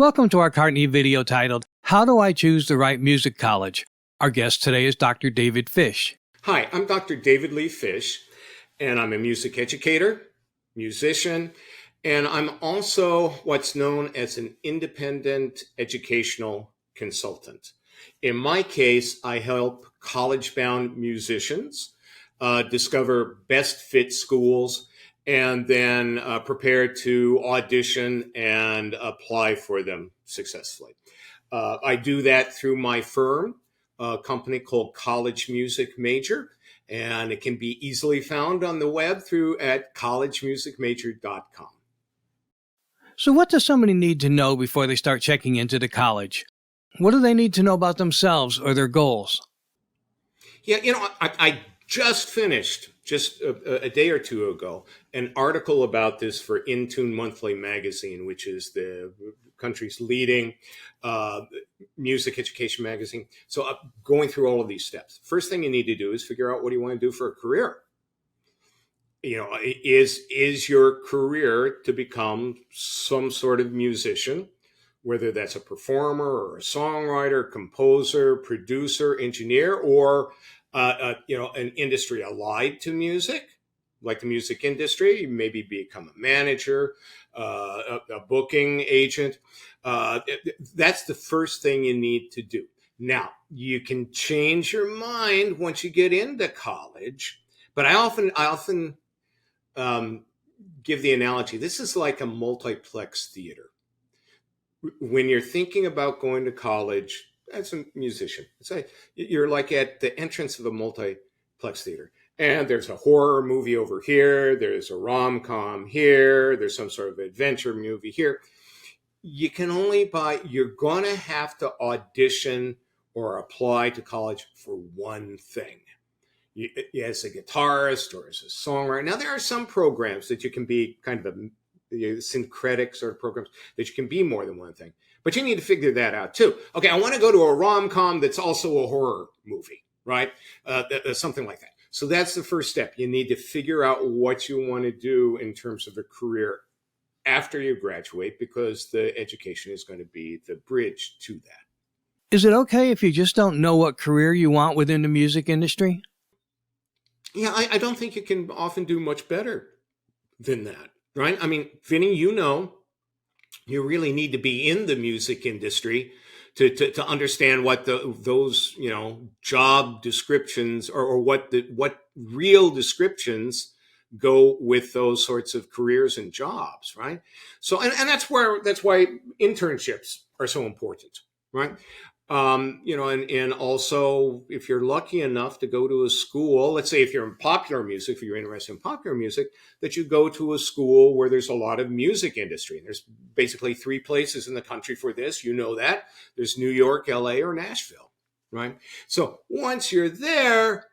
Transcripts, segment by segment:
Welcome to our Cartney video titled, How Do I Choose the Right Music College? Our guest today is Dr. David Fish. Hi, I'm Dr. David Lee Fish, and I'm a music educator, musician, and I'm also what's known as an independent educational consultant. In my case, I help college-bound musicians discover best fit schools and then prepare to audition and apply for them successfully. I do that through my firm, a company called College Music Major, and it can be easily found on the web at collegemusicmajor.com. So what does somebody need to know before they start checking into the college? What do they need to know about themselves or their goals? Yeah, I just finished, just a day or two ago, an article about this for Intune Monthly magazine, which is the country's leading music education magazine. So going through all of these steps. First thing you need to do is figure out what you want to do for a career. Is your career to become some sort of musician, whether that's a performer or a songwriter, composer, producer, engineer, or an industry allied to music, like the music industry. Maybe become a manager, a booking agent. That's the first thing you need to do. Now, you can change your mind once you get into college, but I often give the analogy. This is like a multiplex theater. When you're thinking about going to college as a musician, you're like at the entrance of a multiplex theater. And there's a horror movie over here. There's a rom-com here. There's some sort of adventure movie here. You're going to have to audition or apply to college for one thing. As a guitarist or as a songwriter. Now, there are some programs that you can be kind of syncretic sort of programs that you can be more than one thing. But you need to figure that out too. Okay, I want to go to a rom-com that's also a horror movie, right? Something like that. So that's the first step. You need to figure out what you want to do in terms of a career after you graduate, because the education is going to be the bridge to that. Is it okay if you just don't know what career you want within the music industry? Yeah, I don't think you can often do much better than that, right? I mean, Vinny, you really need to be in the music industry to understand what those job descriptions or what real descriptions go with those sorts of careers and jobs, right? So and that's why internships are so important, right? And also if you're lucky enough to go to a school, let's say if you're in popular music, if you're interested in popular music, that you go to a school where there's a lot of music industry. And there's basically 3 places in the country for this. You know that. There's New York, LA, or Nashville, right? So once you're there,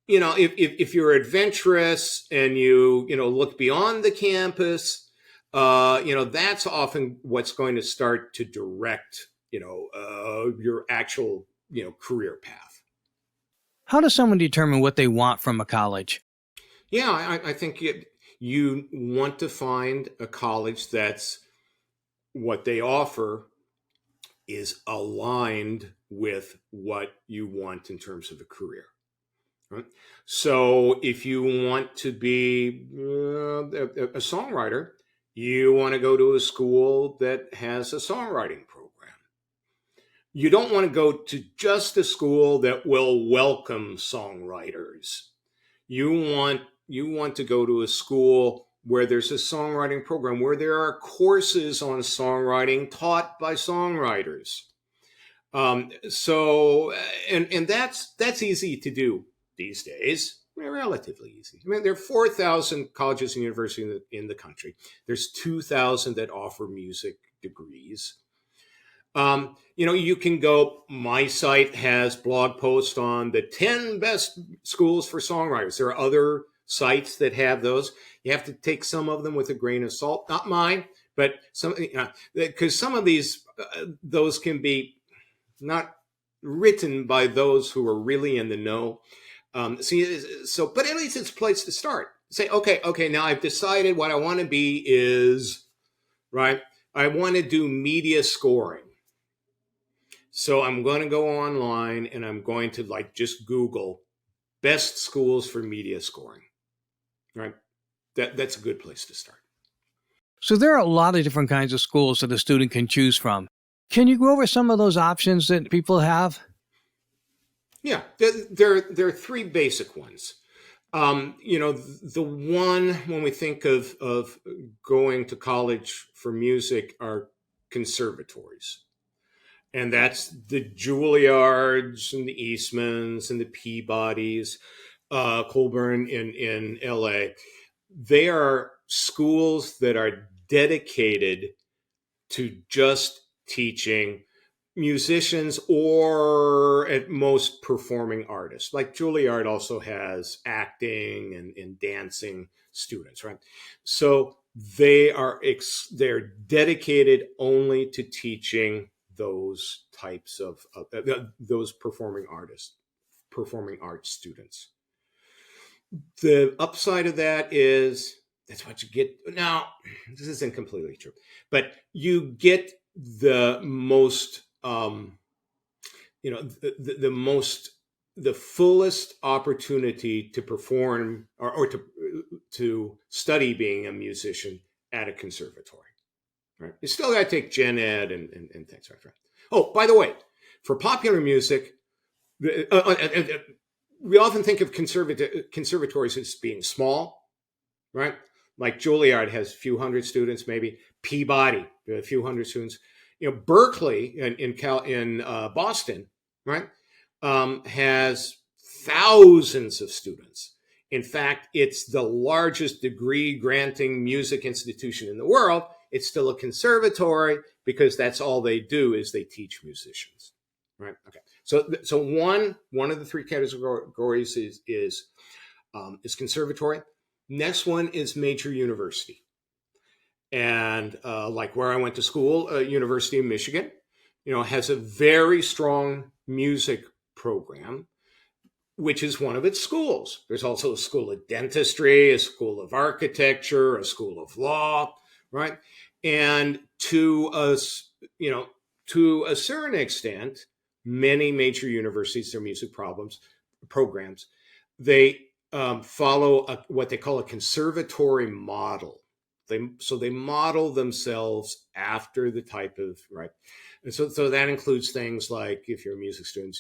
if you're adventurous and you look beyond the campus, that's often what's going to start to direct your actual, career path. How does someone determine what they want from a college? Yeah, I think you want to find a college that's what they offer is aligned with what you want in terms of a career. Right? So if you want to be a songwriter, you want to go to a school that has a songwriting program. You don't want to go to just a school that will welcome songwriters. You want to go to a school where there's a songwriting program, where there are courses on songwriting taught by songwriters. And that's easy to do these days. Relatively easy. I mean, there are 4,000 colleges and universities in the country. There's 2,000 that offer music degrees. You can go, my site has blog posts on the 10 best schools for songwriters. There are other sites that have those. You have to take some of them with a grain of salt. Not mine, but some, because some of those can be not written by those who are really in the know. But at least it's a place to start. Say, okay, now I've decided what I want to be is, right? I want to do media scoring. So I'm going to go online and I'm going to like just Google best schools for media scoring. Right? That's a good place to start. So there are a lot of different kinds of schools that a student can choose from. Can you go over some of those options that people have? Yeah, there are three basic ones. The one when we think of going to college for music are conservatories. And that's the Juilliards and the Eastmans and the Peabodys, Colburn in LA. They are schools that are dedicated to just teaching musicians or at most performing artists. Like Juilliard also has acting and dancing students, right? So they're dedicated only to teaching those types of those performing arts students. The upside of that is that's what you get. Now, this isn't completely true, but you get the most, the fullest opportunity to perform or to study being a musician at a conservatory. Right? You still got to take gen ed and things like that. Oh, by the way, for popular music, we often think of conservatories as being small, right? Like Juilliard has a few hundred students, maybe Peabody, a few hundred students. Berkeley in Boston, right, has thousands of students. In fact, it's the largest degree granting music institution in the world. It's still a conservatory because that's all they do is they teach musicians, right? Okay. So one of the three categories is conservatory. Next one is major university, and like where I went to school, University of Michigan, has a very strong music program, which is one of its schools. There's also a school of dentistry, a school of architecture, a school of law, right? And to a certain extent, many major universities, their music programs, they follow what they call a conservatory model. They model themselves after the type of, right. And so that includes things like, if you're a music student,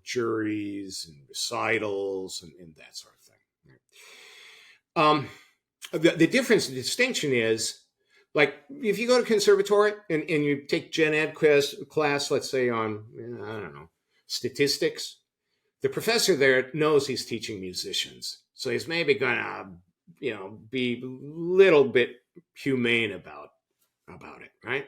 juries and recitals and that sort of thing. The difference, the distinction is, like, if you go to conservatory and you take gen ed class, let's say on, I don't know, statistics, the professor there knows he's teaching musicians. So he's maybe going to, be a little bit humane about it, right?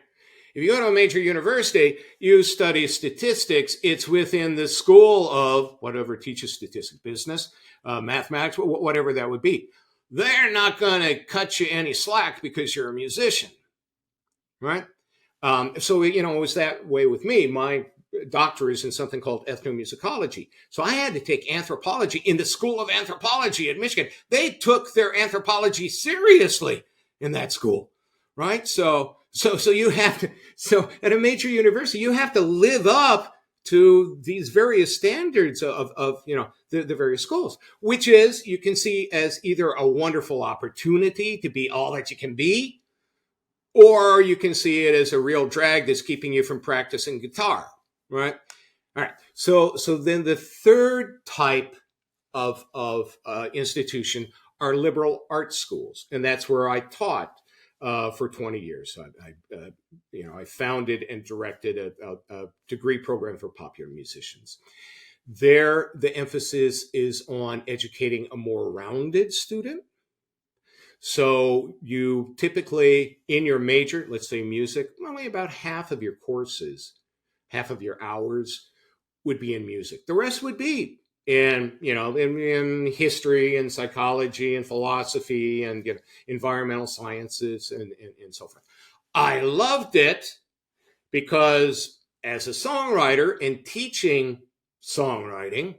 If you go to a major university, you study statistics. It's within the school of whatever teaches statistics, business, mathematics, whatever that would be. They're not going to cut you any slack because you're a musician, right? So, it was that way with me. My doctorate is in something called ethnomusicology. So I had to take anthropology in the School of Anthropology at Michigan. They took their anthropology seriously in that school, right? So you have to, at a major university, you have to live up to these various standards of the various schools, which is, you can see as either a wonderful opportunity to be all that you can be, or you can see it as a real drag that's keeping you from practicing guitar, right? All right. So then the third type of institution are liberal arts schools, and that's where I taught for 20 years. I founded and directed a degree program for popular musicians. There, the emphasis is on educating a more rounded student. So you typically, in your major, let's say music, only about half of your courses, half of your hours would be in music. The rest would be in history and psychology and philosophy and environmental sciences and so forth. I loved it because as a songwriter and teaching songwriting,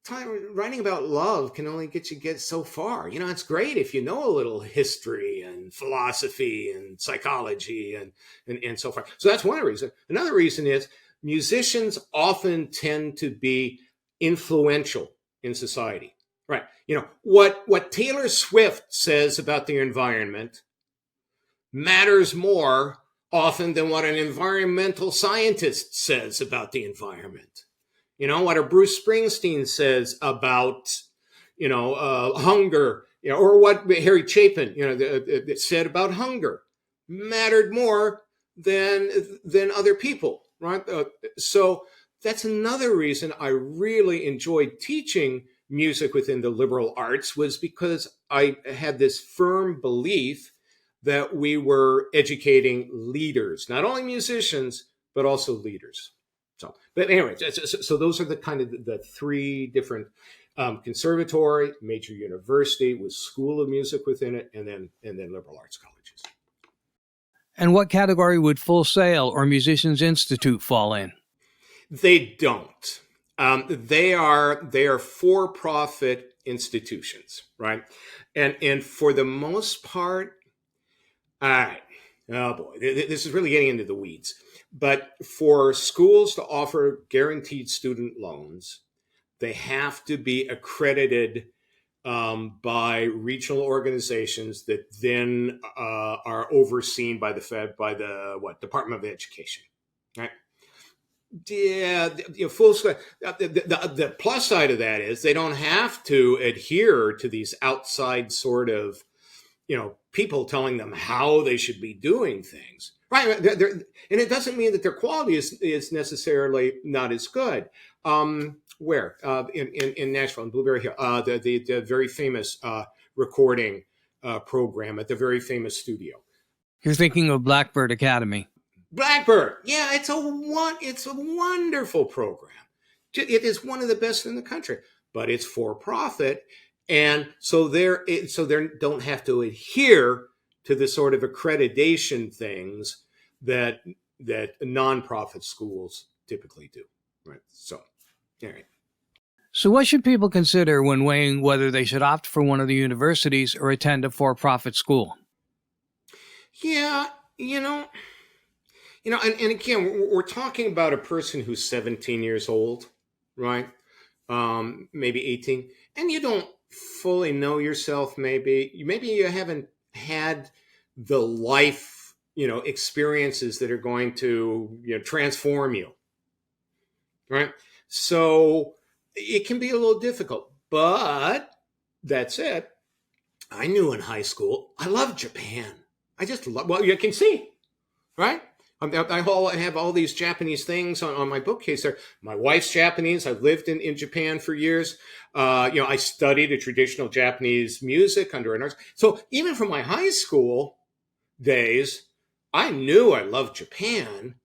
writing about love can only get so far. It's great if you know a little history and philosophy and psychology and so forth. So that's one reason. Another reason is musicians often tend to be influential in society. Right. What Taylor Swift says about the environment matters more often than what an environmental scientist says about the environment. What a Bruce Springsteen says about, hunger, or what Harry Chapin, said about hunger mattered more than other people, right? So that's another reason I really enjoyed teaching music within the liberal arts, was because I had this firm belief that we were educating leaders, not only musicians, but also leaders. But anyway, so those are the kind of the three different conservatory, major university with school of music within it, and then liberal arts colleges. And what category would Full Sail or Musicians Institute fall in? They don't. They are for-profit institutions, right? And for the most part, all right. Oh boy, this is really getting into the weeds. But for schools to offer guaranteed student loans, they have to be accredited by regional organizations that then are overseen by the Department of Education, right? Yeah, full scale. The plus side of that is they don't have to adhere to these outside sort of people telling them how they should be doing things, right? And it doesn't mean that their quality is necessarily not as good. Where in Nashville, in Blueberry Hill, the very famous recording program at the very famous studio. You're thinking of Blackbird Academy. Blackbird, yeah, it's a wonderful program. It is one of the best in the country, but it's for profit. And so they don't have to adhere to the sort of accreditation things that nonprofit schools typically do, right? So, all right. So what should people consider when weighing whether they should opt for one of the universities or attend a for-profit school? Yeah, and again, we're talking about a person who's 17 years old, right? Maybe 18, and you don't fully know yourself. Maybe you haven't had the life, experiences that are going to, transform you, right? So it can be a little difficult, but that said, I knew in high school, I loved Japan. I just love, well, you can see, right? I have all these Japanese things on my bookcase there. My wife's Japanese. I've lived in Japan for years. I studied a traditional Japanese music under an arts. So even from my high school days, I knew I loved Japan.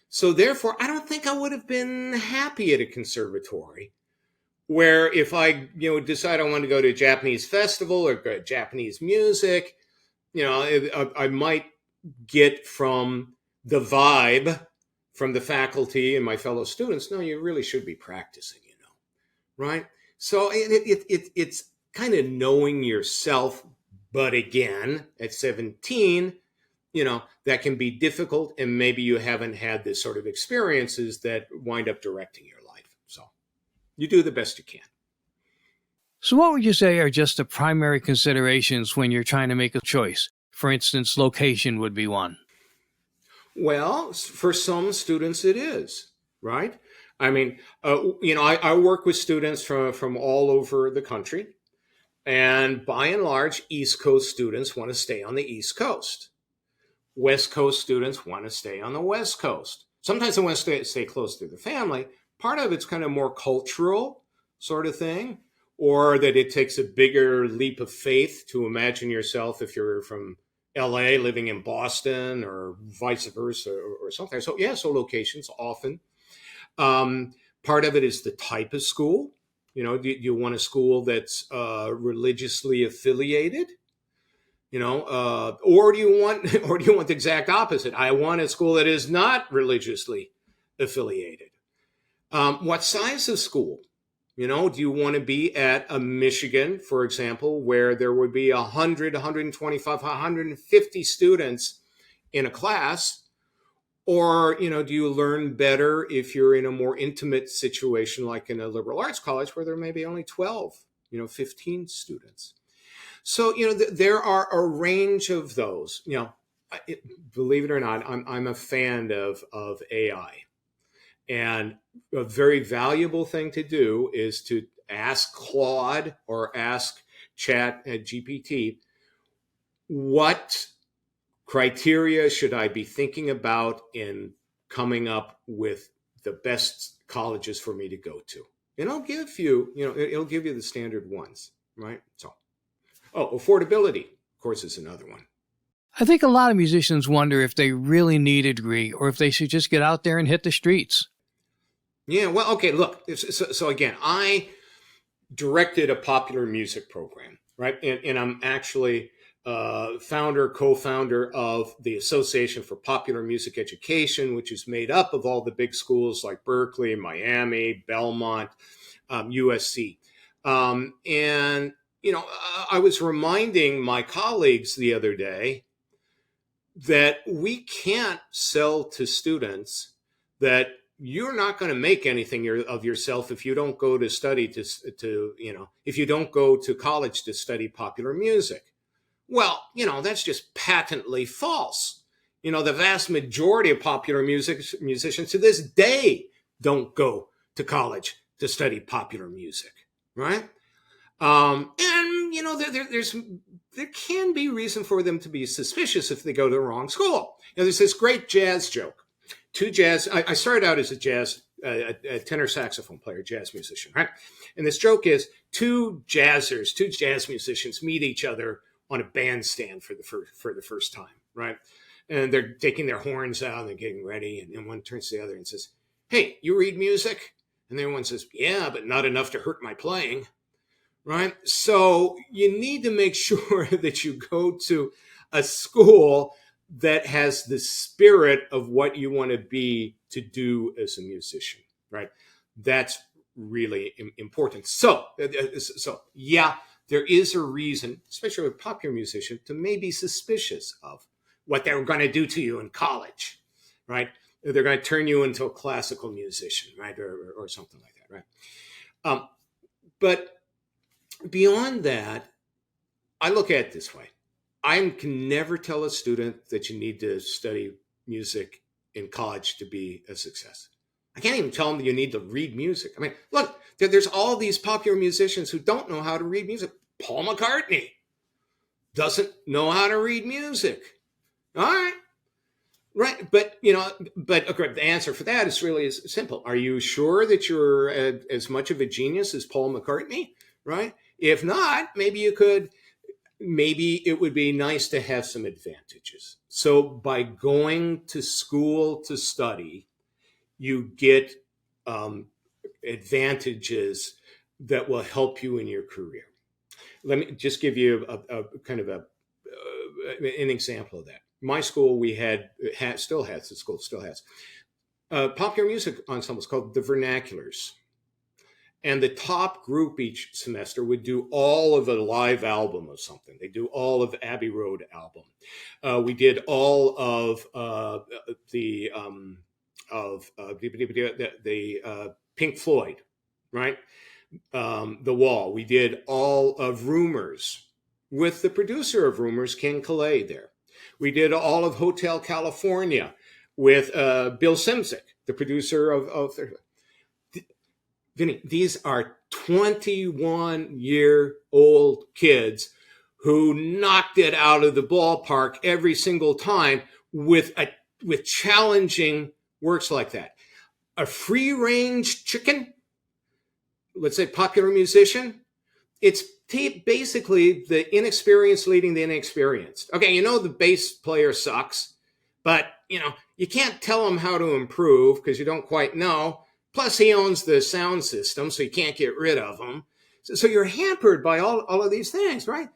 So therefore, I don't think I would have been happy at a conservatory where if I, decide I want to go to a Japanese festival or go to Japanese music, I might get from the vibe from the faculty and my fellow students, no, you really should be practicing, right? So it's kind of knowing yourself, but again, at 17, that can be difficult, and maybe you haven't had this sort of experiences that wind up directing your life. So you do the best you can. So what would you say are just the primary considerations when you're trying to make a choice? For instance, location would be one. Well, for some students it is, right? I mean, I work with students from all over the country, and by and large, East Coast students want to stay on the East Coast. West Coast students want to stay on the West Coast. Sometimes they want to stay close to the family. Part of it's kind of more cultural sort of thing, or that it takes a bigger leap of faith to imagine yourself if you're from LA living in Boston or vice versa or something. So yeah, so locations often. Part of it is the type of school. Do you want a school that's religiously affiliated? Or do you want the exact opposite? I want a school that is not religiously affiliated. What size of school? Do you want to be at a Michigan, for example, where there would be 100, 125, 150 students in a class? Or, do you learn better if you're in a more intimate situation, like in a liberal arts college where there may be only 12, 15 students? So, there are a range of those. Believe it or not, I'm a fan of AI. And a very valuable thing to do is to ask Claude or ask Chat GPT, what criteria should I be thinking about in coming up with the best colleges for me to go to? And it'll give you, it'll give you the standard ones, right? So, affordability, of course, is another one. I think a lot of musicians wonder if they really need a degree or if they should just get out there and hit the streets. Yeah, well, okay, look. So again, I directed a popular music program, right? And I'm actually co-founder of the Association for Popular Music Education, which is made up of all the big schools like Berkeley, Miami, Belmont, USC. And, I was reminding my colleagues the other day that we can't sell to students that you're not going to make anything of yourself if you don't go to study if you don't go to college to study popular music. Well, that's just patently false. The vast majority of popular musicians to this day don't go to college to study popular music, right? And there can be reason for them to be suspicious if they go to the wrong school. There's this great jazz joke. I started out as a tenor saxophone player, jazz musician, right? And this joke is two jazz musicians meet each other on a bandstand for the first time, right? And they're taking their horns out and they're getting ready. And one turns to the other and says, "Hey, you read music?" And the other one says, "Yeah, but not enough to hurt my playing," right? So you need to make sure that you go to a school that has the spirit of what you want to be to do as a musician, right? That's really important. So yeah, there is a reason, especially with popular musicians, to maybe suspicious of what they're going to do to you in college, right? They're going to turn you into a classical musician, right? Or something like that, right? But beyond that, I look at it this way. I can never tell a student that you need to study music in college to be a success. I can't even tell them that you need to read music. I mean, look, there's all these popular musicians who don't know how to read music. Paul McCartney doesn't know how to read music. All right. Right. But the answer for that is really simple. Are you sure that you're as much of a genius as Paul McCartney? Right. If not, maybe it would be nice to have some advantages. So by going to school to study, you get advantages that will help you in your career. Let me just give you a kind of an example of that. My school, still has popular music ensembles called the Vernaculars. And the top group each semester would do all of a live album of something. They do all of Abbey Road album. We did all of the Pink Floyd, right? The Wall. We did all of Rumors with the producer of Rumors, Ken Calais there. We did all of Hotel California with Bill Szymczyk, the producer of Vinny, these are 21-year-old kids who knocked it out of the ballpark every single time with challenging works like that. A free-range chicken, let's say popular musician, it's basically the inexperienced leading the inexperienced. Okay, the bass player sucks, but, you can't tell him how to improve because you don't quite know. Plus, he owns the sound system, so you can't get rid of him. So you're hampered by all of these things, right?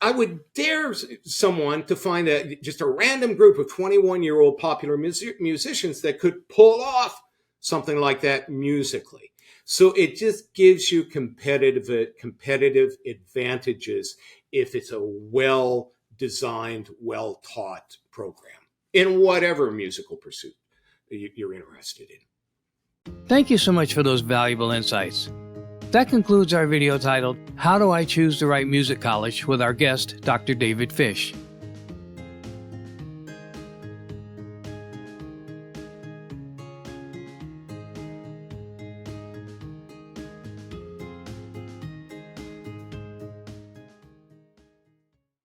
I would dare someone to find just a random group of 21-year-old popular musicians that could pull off something like that musically. So it just gives you competitive advantages if it's a well designed, well taught program in whatever musical pursuit you're interested in. Thank you so much for those valuable insights. That concludes our video titled, How Do I Choose the Right Music College, with our guest, Dr. David Fish.